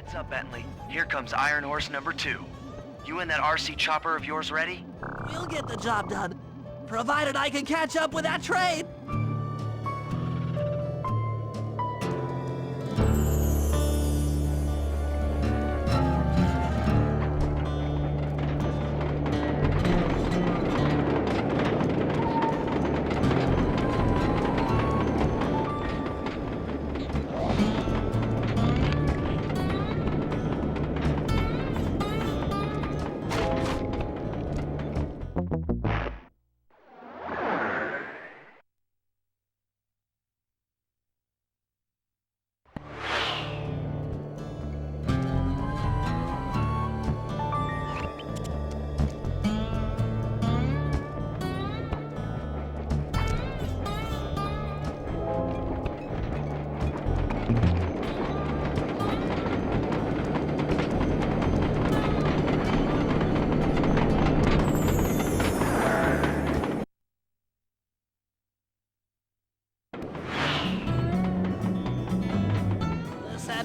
Heads up, Bentley. Here comes Iron Horse number 2. You and that RC chopper of yours ready? We'll get the job done, provided I can catch up with that train.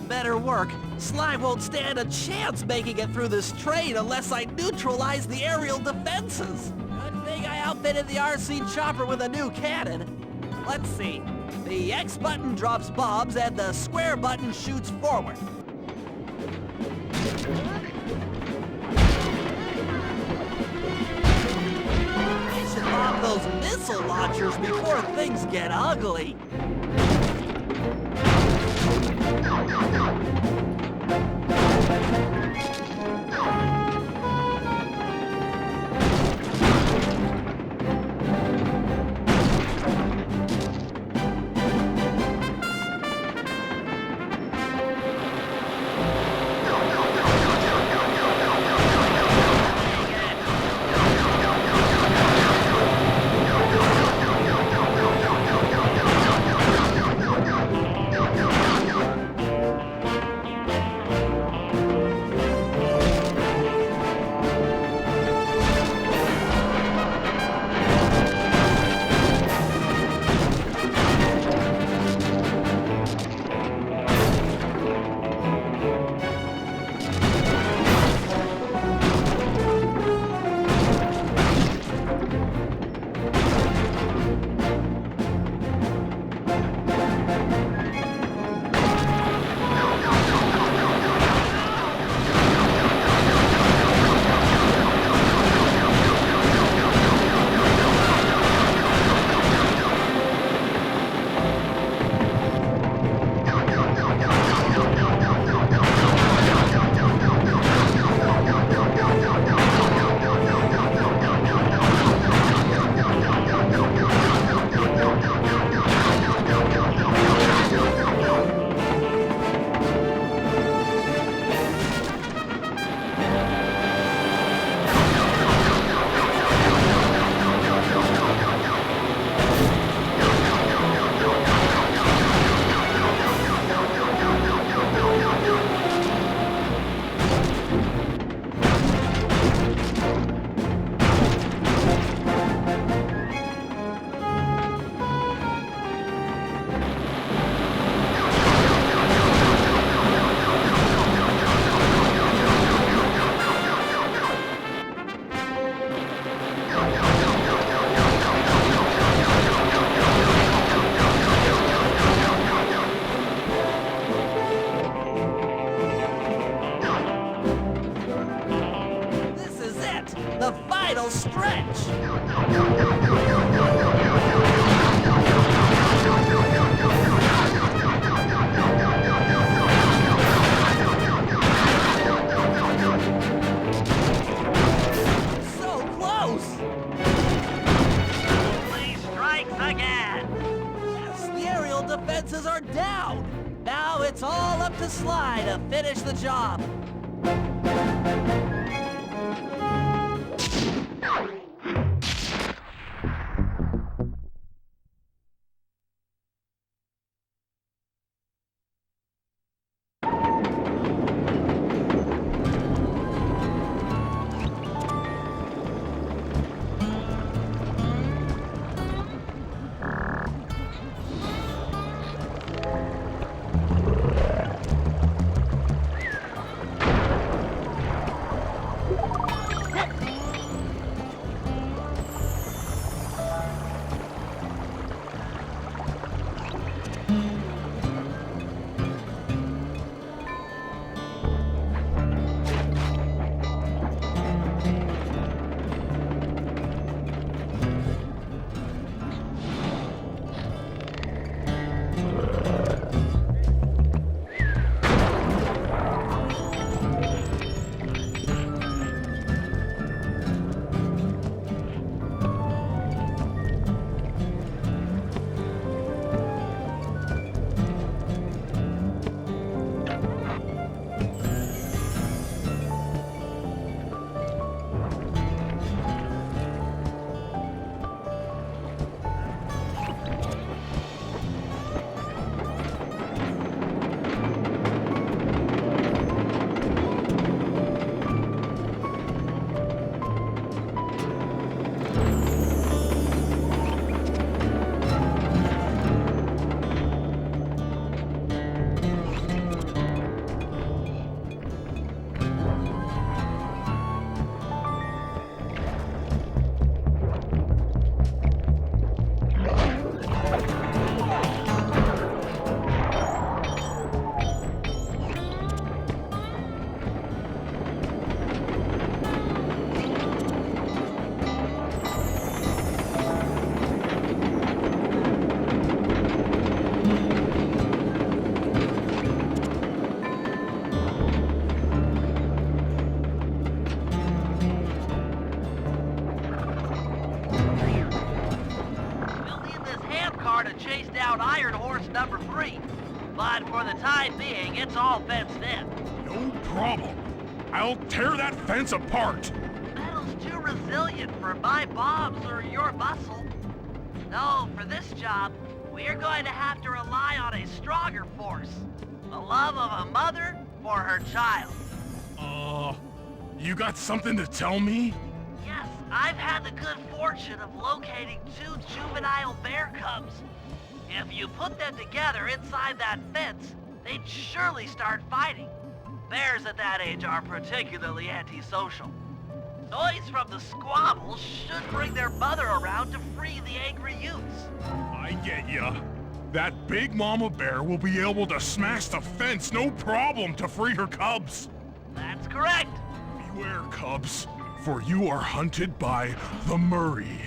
Better work. Sly won't stand a chance making it through this train unless I neutralize the aerial defenses. Good thing I outfitted the RC chopper with a new cannon. Let's see. The X button drops bombs and the square button shoots forward. I should bomb those missile launchers before things get ugly. The final stretch! So close! Please strikes again! Yes, the aerial defenses are down! Now it's all up to Sly to finish the job. out Iron Horse number 3. But for the time being, it's all fenced in. No problem. I'll tear that fence apart. Metal's too resilient for my bombs or your muscle. No, for this job, we're going to have to rely on a stronger force. The love of a mother for her child. You got something to tell me? Yes, I've had the good fortune of locating 2 juvenile bear cubs. If you put them together inside that fence, they'd surely start fighting. Bears at that age are particularly antisocial. Noise from the squabbles should bring their mother around to free the angry youths. I get ya. That big mama bear will be able to smash the fence no problem to free her cubs. That's correct. Beware, cubs, for you are hunted by the Murray.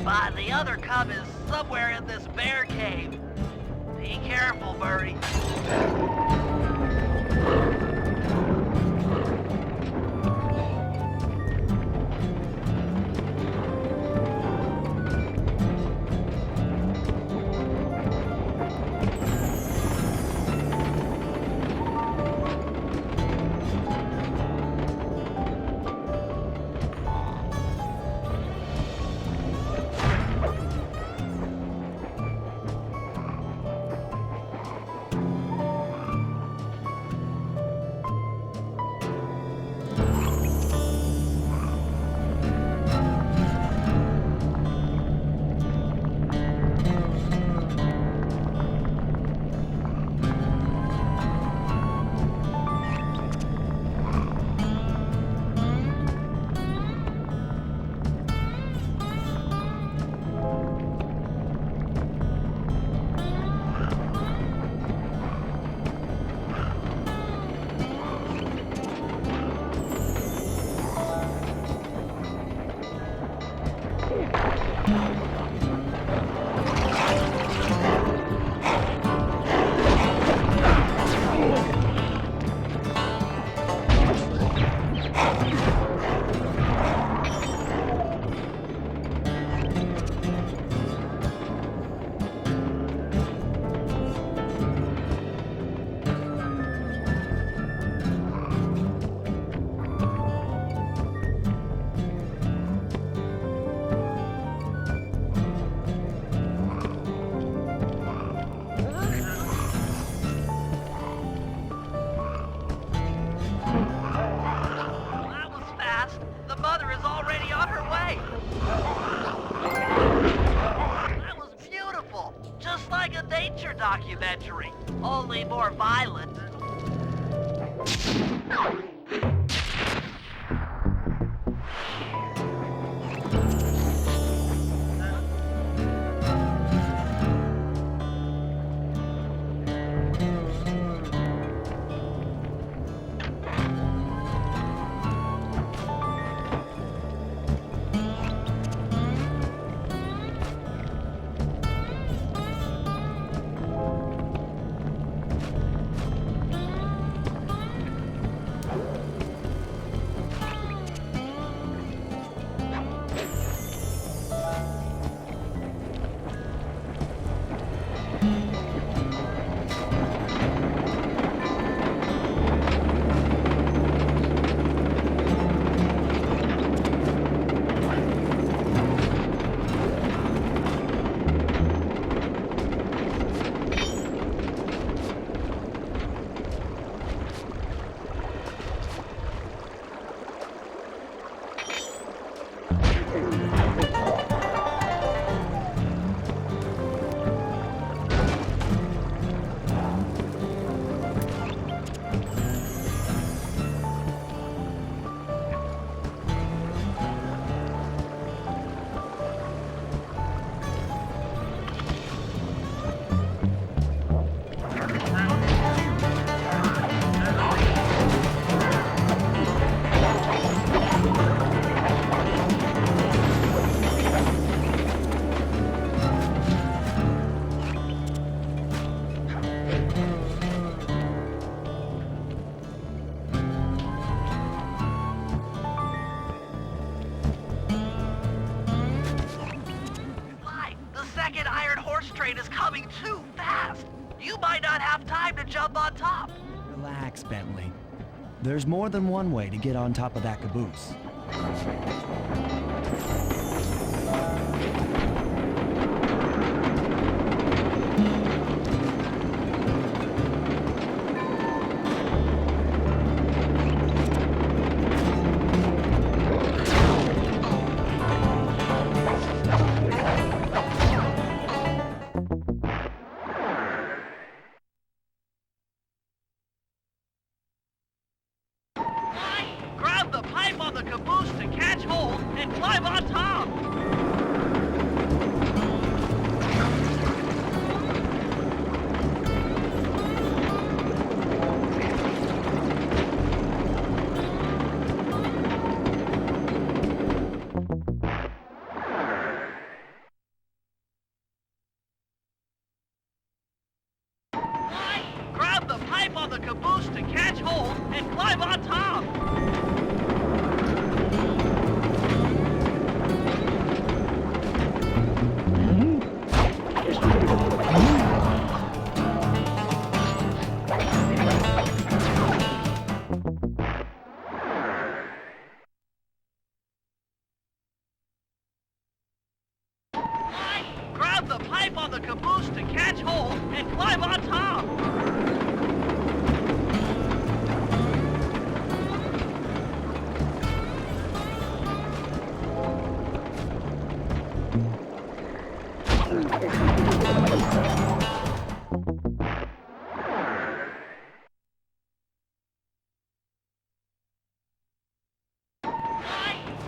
But the other cub is somewhere in this bear cave. Be careful, Murray. Just like a nature documentary, only more violent. Train is coming too fast. You might not have time to jump on top. Relax, Bentley. There's more than one way to get on top of that caboose. Grab the pipe on the caboose to catch hold and climb on top. Grab the pipe on the caboose to catch hold and climb on top. Grab the pipe on the caboose to catch hold and climb on top.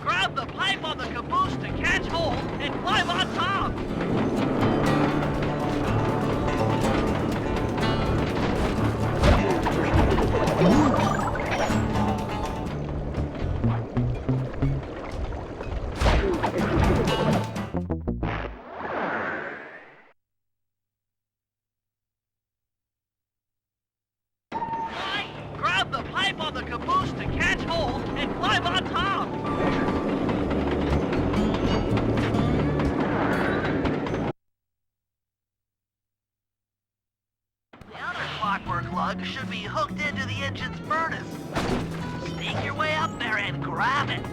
Grab the pipe on the caboose to catch hold and climb on top. Grab the pipe on the caboose to catch hold and climb on top. The other Clockwerk lug should be hooked into the engine's furnace. Sneak your way up there and grab it.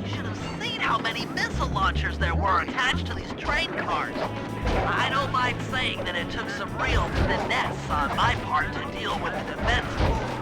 Should have seen how many missile launchers there were attached to these train cars. I don't mind saying that it took some real finesse on my part to deal with the defenses.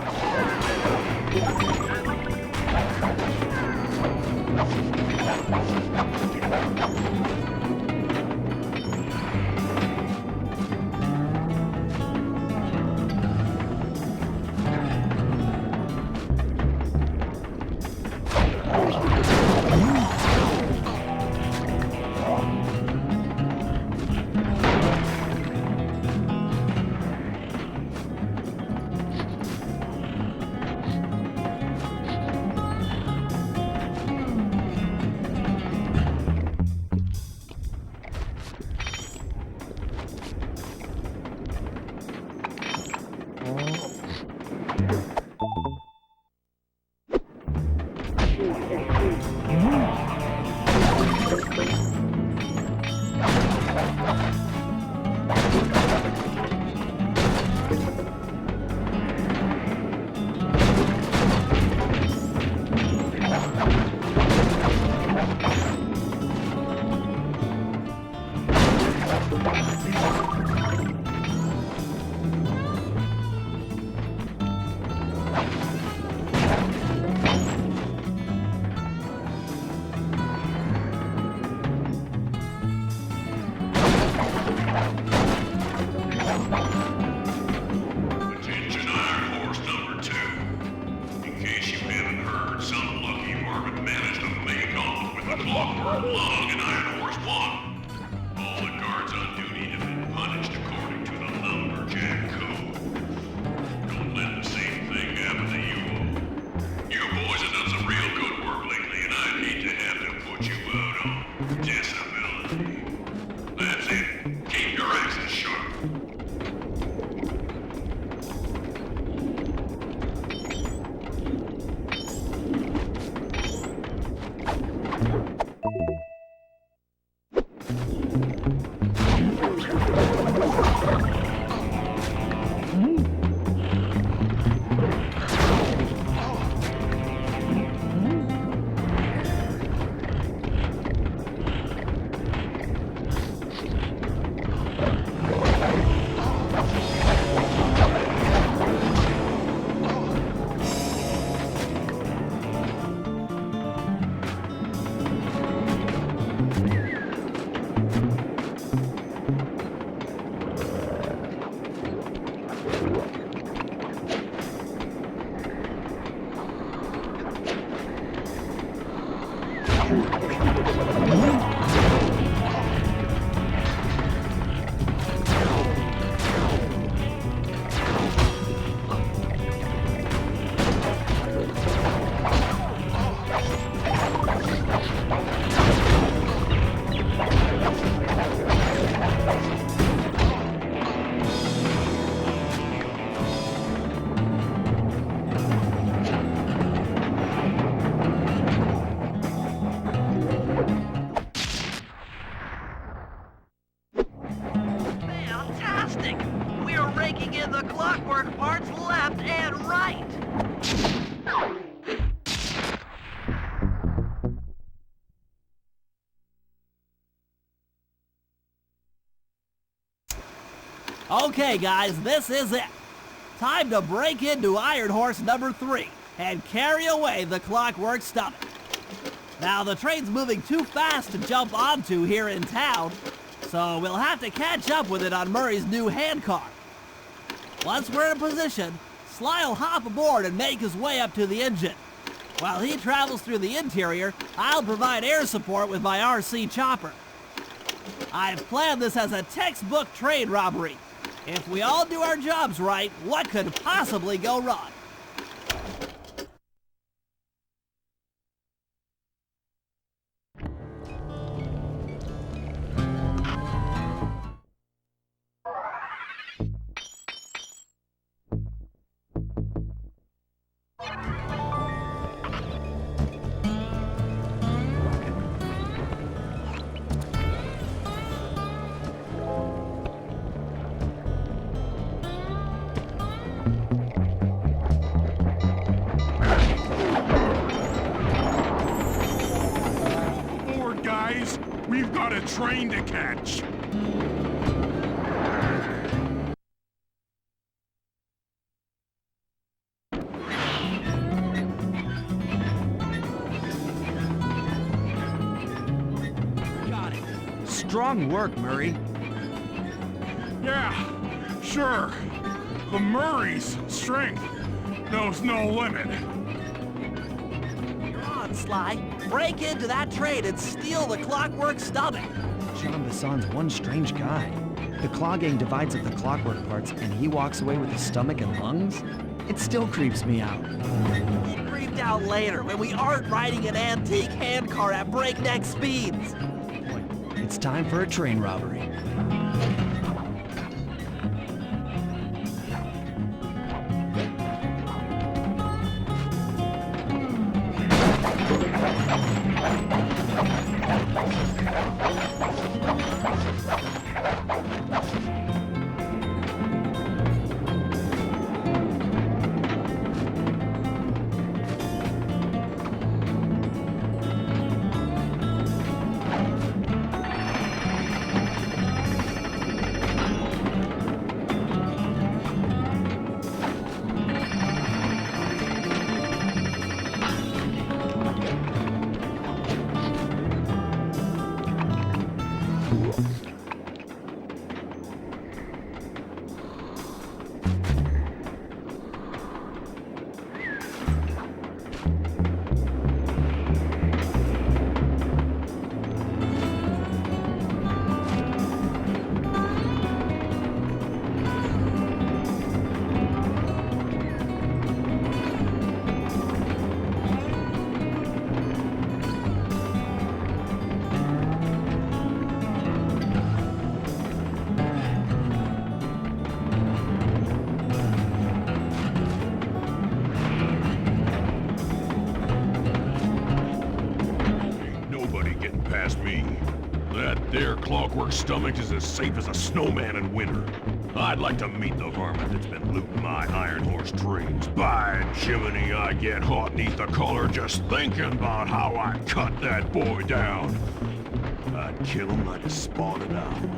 Attention Iron Horse number 2. In case you haven't heard, some lucky varmint managed to make off with the Clockwerk lung in Iron Horse 1. All the guards on duty have been punished according to the Lumberjack Code. Don't let the same thing happen to you. You boys have done some real good work lately, and I'd hate to have to put you out on disability. That's it. Keep your axes sharp. Fantastic! We're raking in the Clockwerk parts left and right! Okay, guys, this is it. Time to break into Iron Horse number 3 and carry away the Clockwerk stomach. Now, the train's moving too fast to jump onto here in town, so we'll have to catch up with it on Murray's new handcar. Once we're in position, Sly will hop aboard and make his way up to the engine. While he travels through the interior, I'll provide air support with my RC chopper. I've planned this as a textbook train robbery. If we all do our jobs right, what could possibly go wrong? got a train to catch. Got it. Strong work, Murray. Yeah, sure. The Murray's strength knows no limit. You're on, Sly. Break into that train and steal the Clockwerk stomach. Jean Bisson's one strange guy. The Claw Gang divides up the Clockwerk parts, and he walks away with his stomach and lungs? It still creeps me out. We'll creep out later when we aren't riding an antique handcar at breakneck speeds. It's time for a train robbery. Past me. That there Clockwerk stomach is as safe as a snowman in winter. I'd like to meet the varmint that's been looting my Iron Horse trains. By Jiminy, I get hot neath the collar just thinking about how I cut that boy down. I'd kill him like a spotted owl.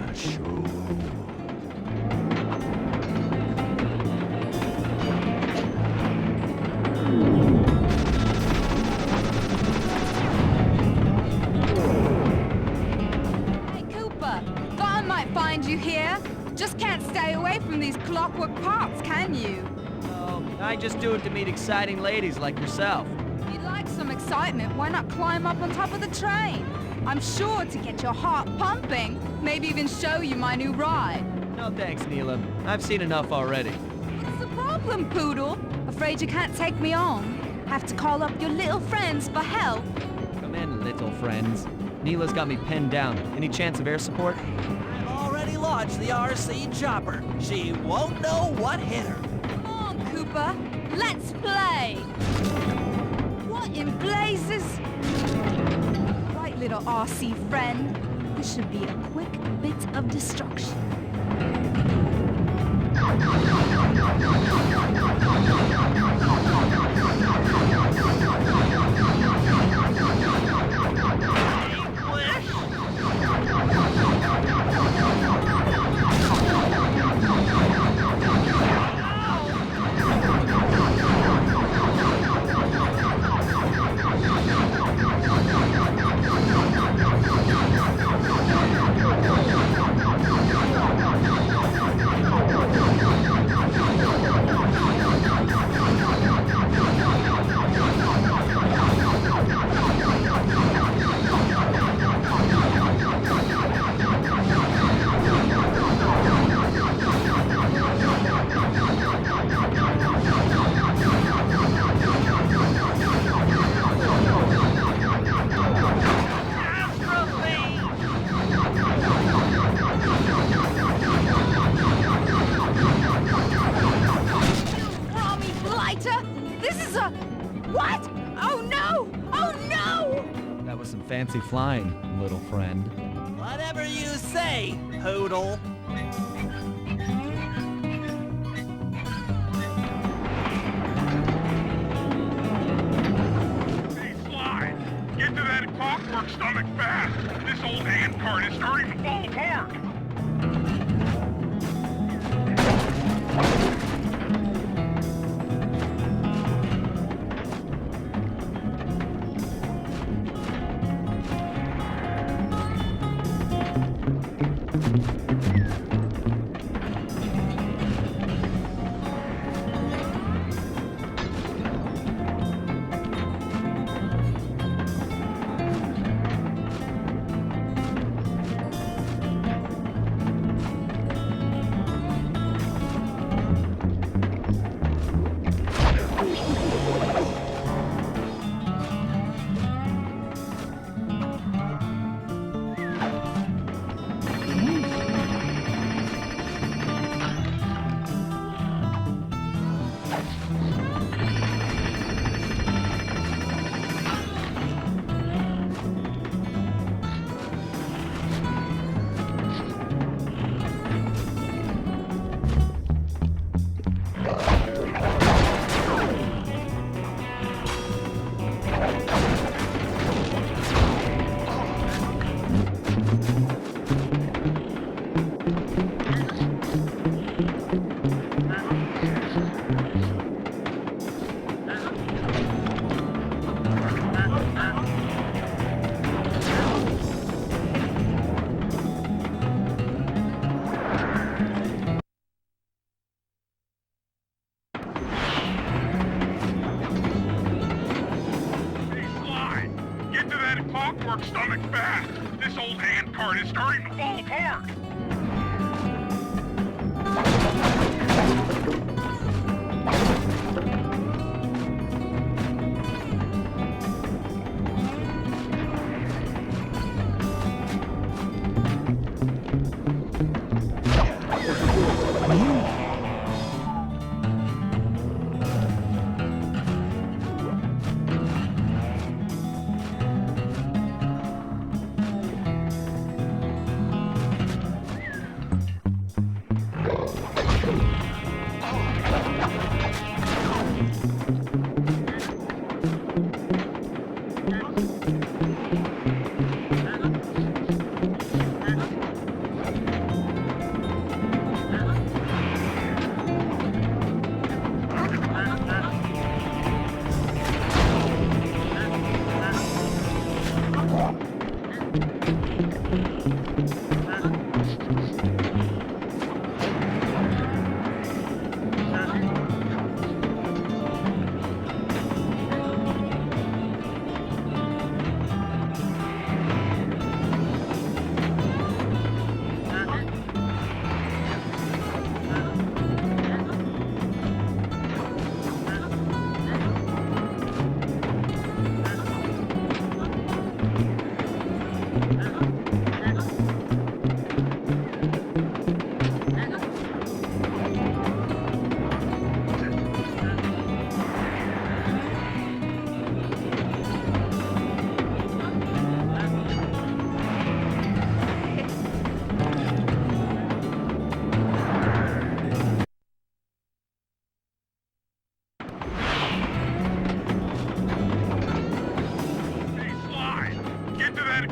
I sure would. Find you here. Just can't stay away from these Clockwerk parts, can you? Oh, I just do it to meet exciting ladies like yourself. If you'd like some excitement, why not climb up on top of the train? I'm sure to get your heart pumping. Maybe even show you my new ride. No thanks, Neela. I've seen enough already. What's the problem, Poodle? Afraid you can't take me on? Have to call up your little friends for help? Come in, little friends. Neela's got me pinned down. Any chance of air support? Already launched the RC chopper. She won't know what hit her. Come on, Cooper. Let's play. What in blazes? Right, little RC friend. This should be a quick bit of destruction. What? Oh no! Oh no! That was some fancy flying, little friend. Whatever you say, Poodle. Hey, Sly! Get to that Clockwerk stomach fast! This old handcart is starting to fall apart! Clockwerk stomach fast! This old handcart is starting to fall apart!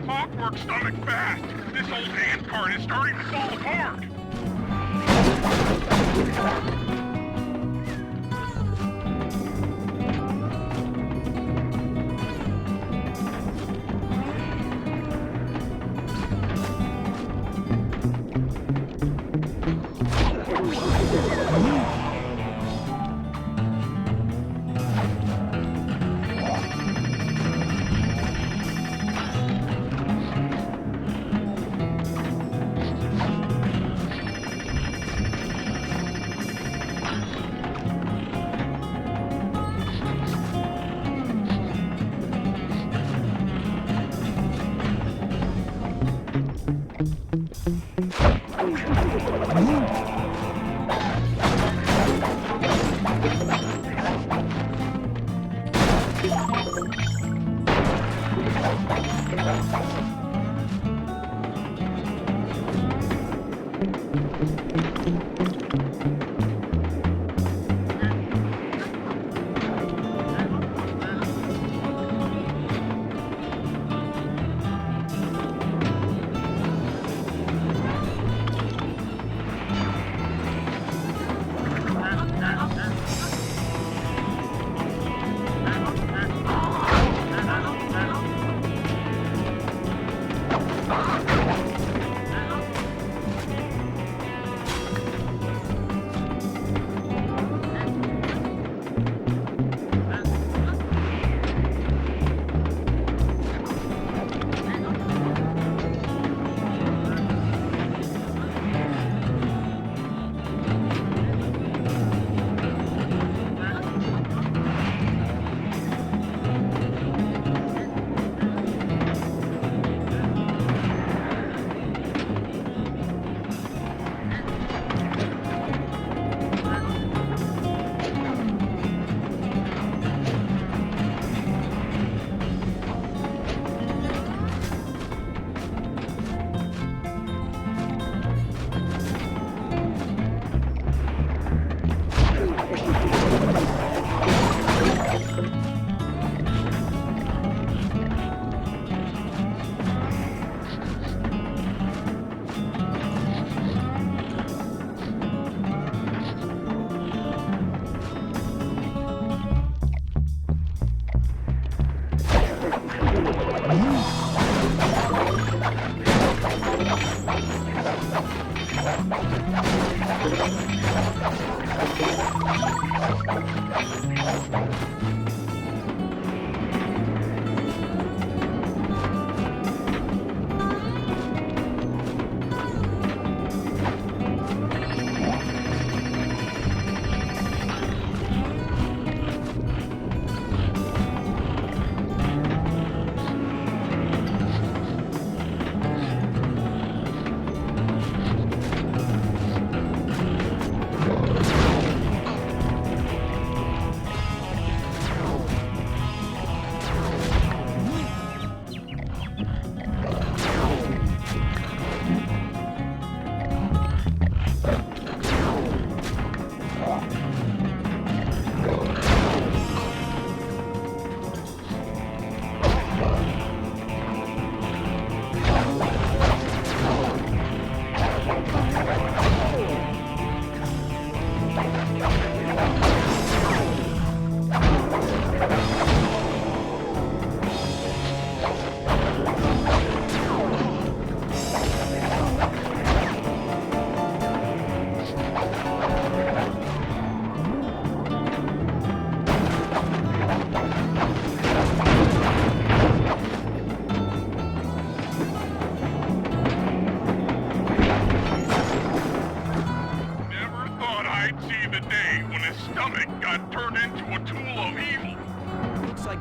Clockwerk stomach fast! This old handcart is starting to fall apart!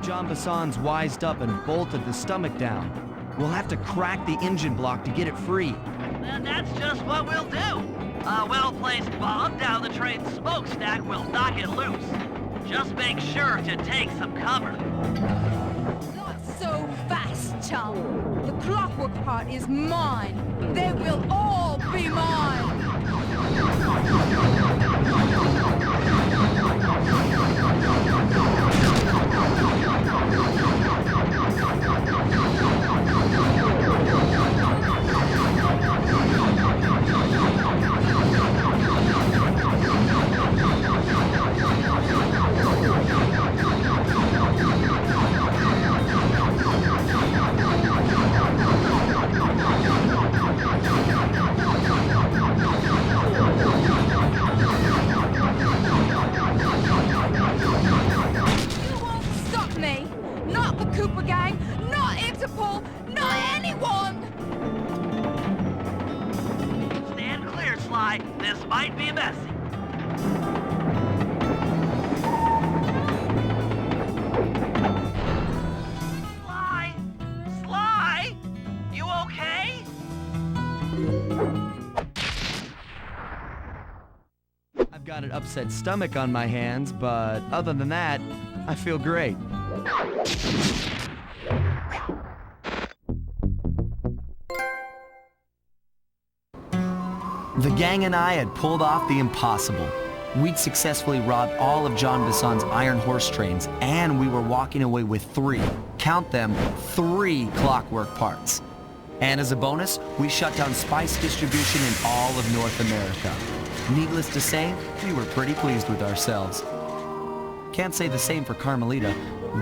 John Bassan's wised up and bolted the stomach down. We'll have to crack the engine block to get it free. And that's just what we'll do. A well-placed bomb down the train's smokestack will knock it loose. Just make sure to take some cover. Not so fast, chum. The clockwork part is mine. They will all be mine. Stand clear, Sly. This might be messy. Sly? Sly? You okay? I've got an upset stomach on my hands, but other than that, I feel great. The gang and I had pulled off the impossible. We'd successfully robbed all of John Bassan's iron horse trains, and we were walking away with 3, count them, 3 Clockwerk parts. And as a bonus, we shut down spice distribution in all of North America. Needless to say, we were pretty pleased with ourselves. Can't say the same for Carmelita.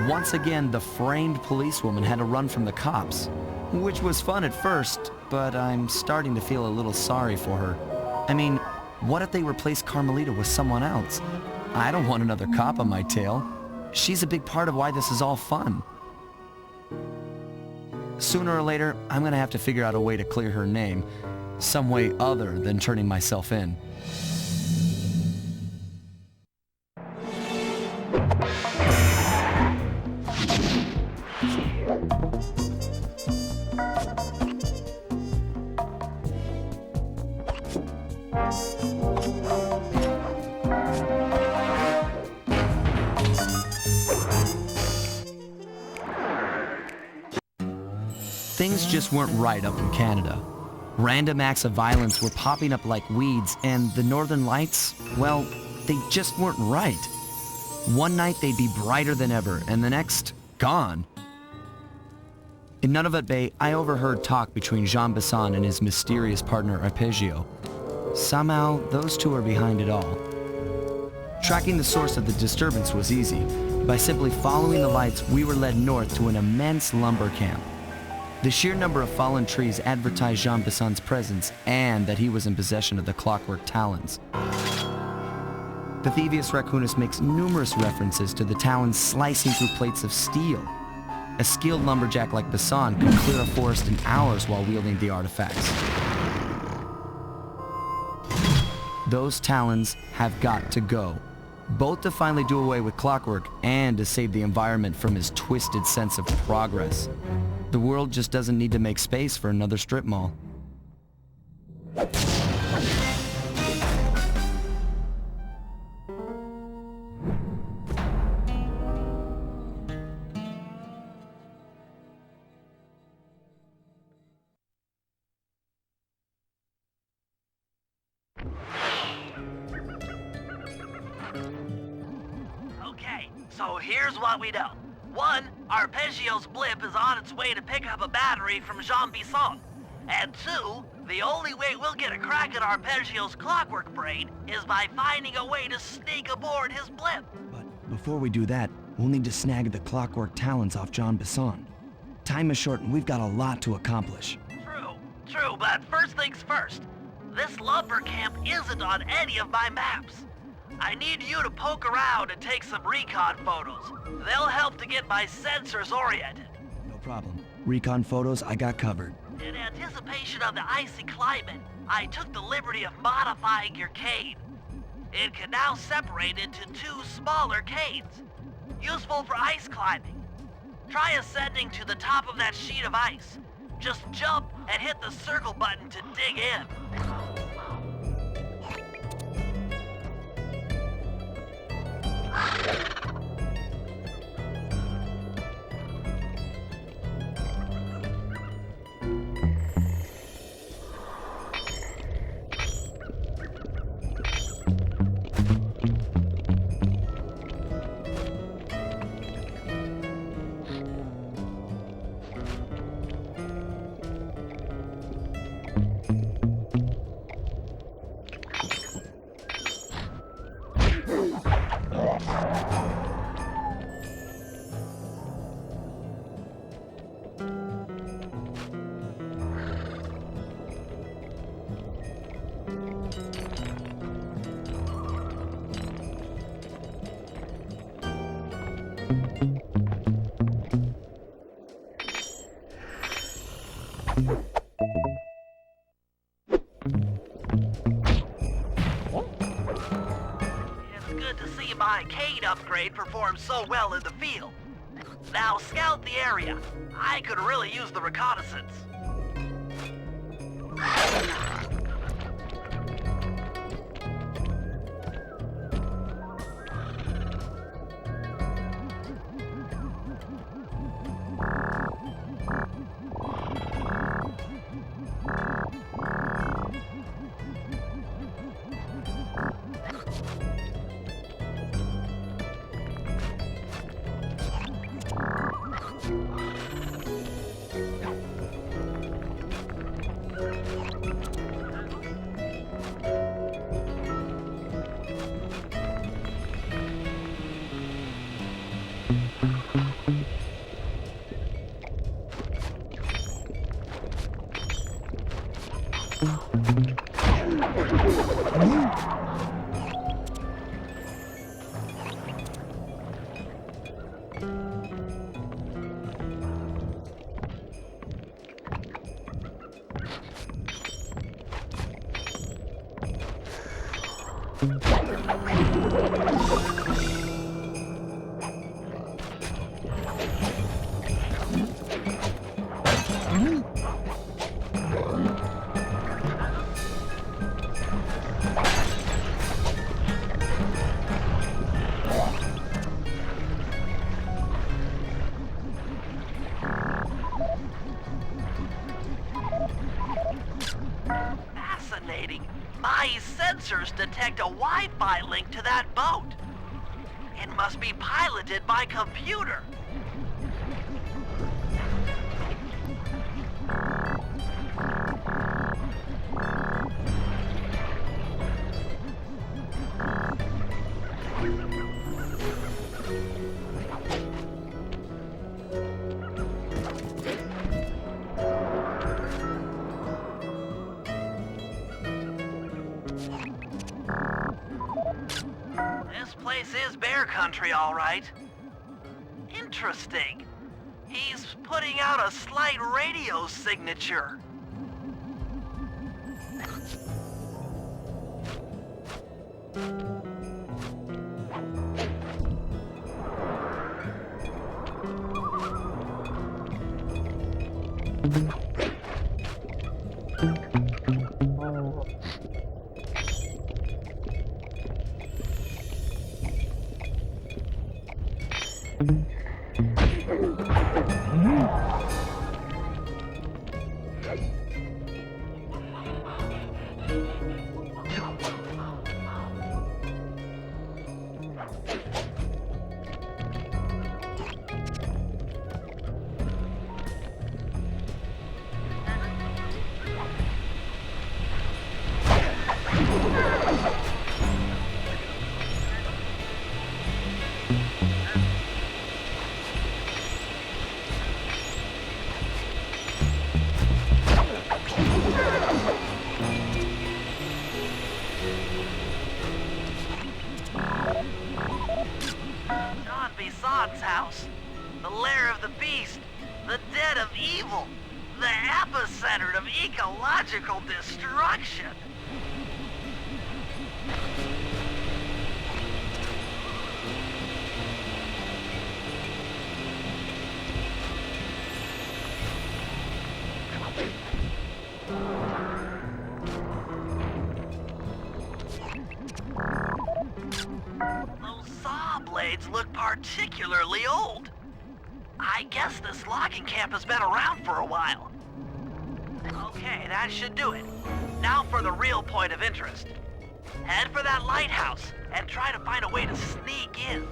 Once again, the framed policewoman had to run from the cops, which was fun at first, but I'm starting to feel a little sorry for her. I mean, what if they replaced Carmelita with someone else? I don't want another cop on my tail. She's a big part of why this is all fun. Sooner or later, I'm gonna have to figure out a way to clear her name, some way other than turning myself in. Things just weren't right up in Canada. Random acts of violence were popping up like weeds, and the Northern Lights, well, they just weren't right. One night they'd be brighter than ever, and the next, gone. In Nunavut Bay, I overheard talk between Jean Bassan and his mysterious partner Arpeggio. Somehow, those two are behind it all. Tracking the source of the disturbance was easy. By simply following the lights, we were led north to an immense lumber camp. The sheer number of fallen trees advertised Jean Bassan's presence and that he was in possession of the Clockwerk talons. The Thieves Raccoonus makes numerous references to the talons slicing through plates of steel. A skilled lumberjack like Bassan could clear a forest in hours while wielding the artifacts. Those talons have got to go, both to finally do away with Clockwerk and to save the environment from his twisted sense of progress. The world just doesn't need to make space for another strip mall. Okay, so here's what we know. 1, Arpeggio's blip is on its way to pick up a battery from Jean Bisson. And 2, the only way we'll get a crack at Arpeggio's Clockwerk brain is by finding a way to sneak aboard his blip. But before we do that, we'll need to snag the Clockwerk talons off Jean Bisson. Time is short and we've got a lot to accomplish. True, but first things first. This lumber camp isn't on any of my maps. I need you to poke around and take some recon photos. They'll help to get my sensors oriented. No problem. Recon photos I got covered. In anticipation of the icy climate, I took the liberty of modifying your cane. It can now separate into 2 smaller canes, useful for ice climbing. Try ascending to the top of that sheet of ice. Just jump and hit the circle button to dig in. It's good to see my cane upgrade perform so well in the field. Now scout the area. I could really use the reconnaissance. Fascinating. My sensors detect a Wi-Fi link to that boat. It must be piloted by computer. is bear country, all right. Interesting. He's putting out a slight radio signature. John Bison's house. The lair of the beast. The den of evil. The epicenter of ecological destruction. Those saw blades look particularly old. I guess this logging camp has been around for a while. Okay, that should do it. Now for the real point of interest. Head for that lighthouse and try to find a way to sneak in.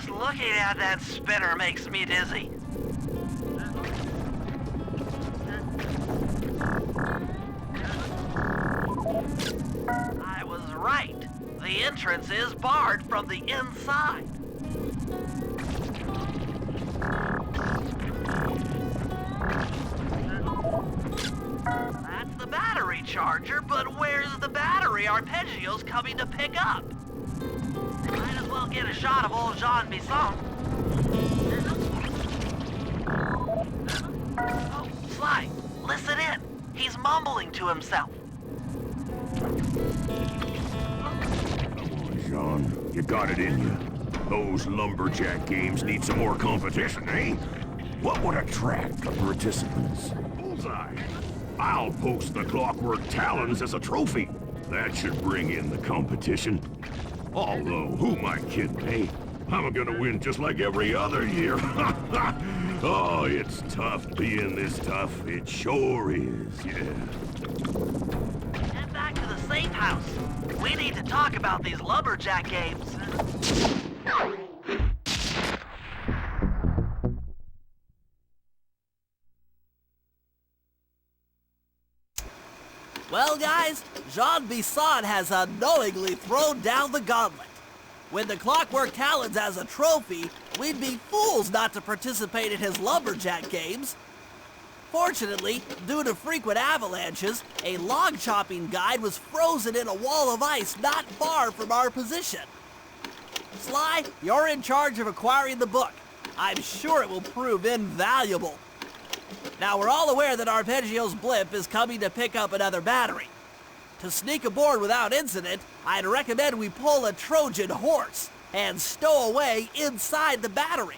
Just looking at that spinner makes me dizzy. I was right. The entrance is barred from the inside. That's the battery charger, but where's the battery Arpeggio's coming to pick up? Might as well get a shot of old Jean Bisson. Oh, Sly, listen in. He's mumbling to himself. John, you got it in you. Those lumberjack games need some more competition, eh? What would attract the participants? Bullseye. I'll post the Clockwerk Talons as a trophy. That should bring in the competition. Although, who am I kidding, eh? I'm gonna win just like every other year. Oh, it's tough being this tough. It sure is, yeah. Head back to the safe house. We need to talk about these lumberjack games. Well, guys, Jean Bisson has unknowingly thrown down the gauntlet. With the Clockwerk Talons as a trophy, we'd be fools not to participate in his lumberjack games. Fortunately, due to frequent avalanches, a log chopping guide was frozen in a wall of ice not far from our position. Sly, you're in charge of acquiring the book. I'm sure it will prove invaluable. Now, we're all aware that Arpeggio's blimp is coming to pick up another battery. To sneak aboard without incident, I'd recommend we pull a Trojan horse and stow away inside the battery.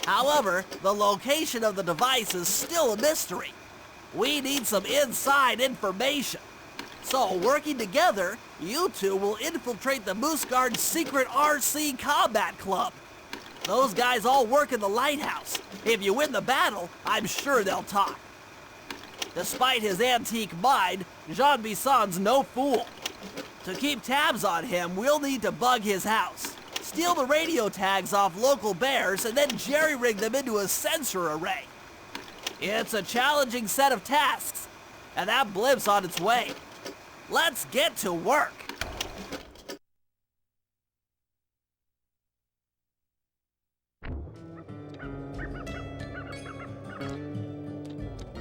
However, the location of the device is still a mystery. We need some inside information. So, working together, you two will infiltrate the Moose Guard's secret RC combat club. Those guys all work in the lighthouse. If you win the battle, I'm sure they'll talk. Despite his antique mind, Jean Bisson's no fool. To keep tabs on him, we'll need to bug his house, steal the radio tags off local bears, and then jerry-rig them into a sensor array. It's a challenging set of tasks, and that blimp's on its way. Let's get to work.